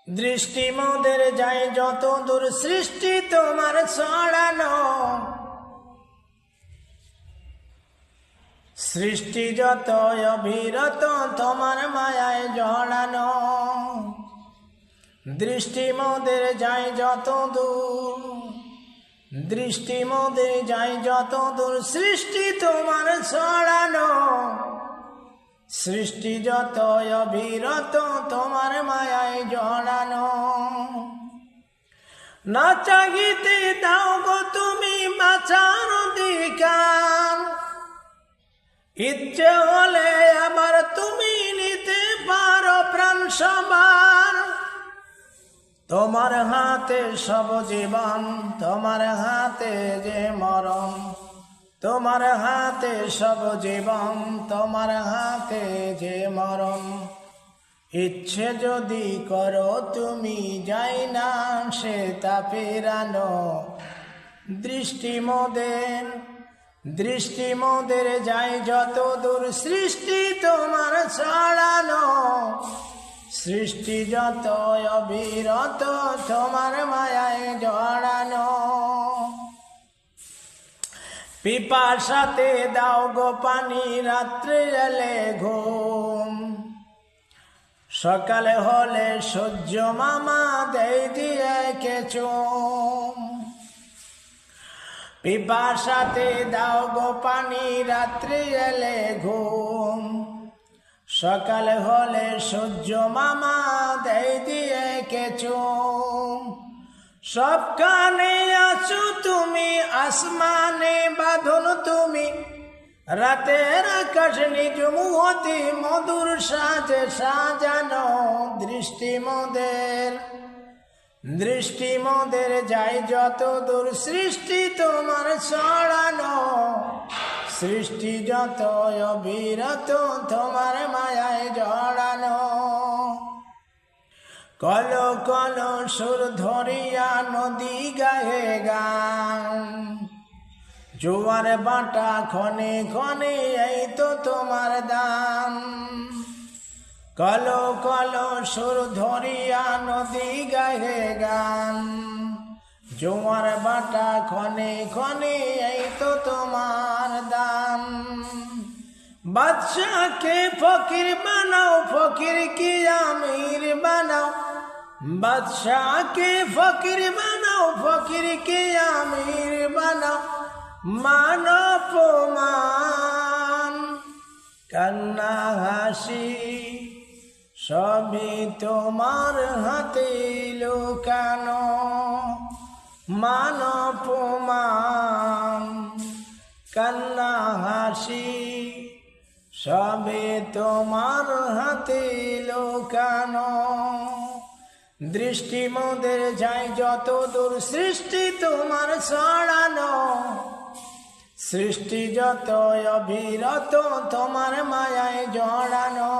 দৃষ্টি মোদের যায় যত দূর সৃষ্টি তোমার ছড়ানো, সৃষ্টি যত অবিরত তোমার মায়ায় জড়ানো। দৃষ্টি মোদের যায় যত দূর, দৃষ্টি মোদের যায় যত দূর সৃষ্টি তোমার ছড়ানো, সৃষ্টি যত অবিরত তোমার মায়ায় জড়ানো। না চাহিতে দাও গো তুমি বাঁচার অধিকার, ইচ্ছে হলে আবার তুমি নিতে পারো প্রাণ সবার। তোমার হাতে সব জীবন, তোমার হাতে যে মরণ, তোমার হাতে সব জীবন, তোমার হাতে যে মরণ। ইচ্ছে যদি করো তুমি যাই না সে তা ফেরানো। দৃষ্টি মোদের, দৃষ্টি মোদের যায় যত দূর সৃষ্টি তোমার ছড়ানো, সৃষ্টি যত অবিরত তোমার মায়ায় জড়ানো। পিপাসাতে দাও গো পানি রাত্রে এলে ঘুম, সকালে হলে সূর্য মামা দেয় দিয়ে চুম। পিপাসাতে দাও গো পানি রাত্রে এলে ঘুম, সকালে হলে সূর্য মামা দেয় দিয়ে চুম। সবখানে আছো তুমি, আসমানে বাঁধন তুমি, রাতের আকাশ নিজুম হতে মধুর সাজে সাজানো। দৃষ্টি মোদের, দৃষ্টি মোদের যায় যত দূর সৃষ্টি তোমার ছড়ানো, সৃষ্টি যত অবিরত তোমার মায়ায় জড়ানো। কলো কলো সুর ধরিয়া নদী গায়ে গান, জোয়ার বাটা ক্ষণে ক্ষণে এই তো তোমার দান। কলো কলো সুর ধরিয়া নদী গায়ে গান, জোয়ার বাটা ক্ষণে ক্ষণে এই তো তোমার দান। বাদশাকে ফকির বানাও, ফকির কি আমির বানাও, বাদশাকে ফকির বানাও, ফকির কি আমির বানাও। মান অপমান কান্না হাসি সবই তোমার হাতে লুকানো। মান অপমান কান্না হাসি সবে তোমার হাতে লুকানো। দৃষ্টি মোদের যায় যত দূর সৃষ্টি তোমার ছড়ানো, সৃষ্টি যত অবিরত তোমার মায়ায় জড়ানো।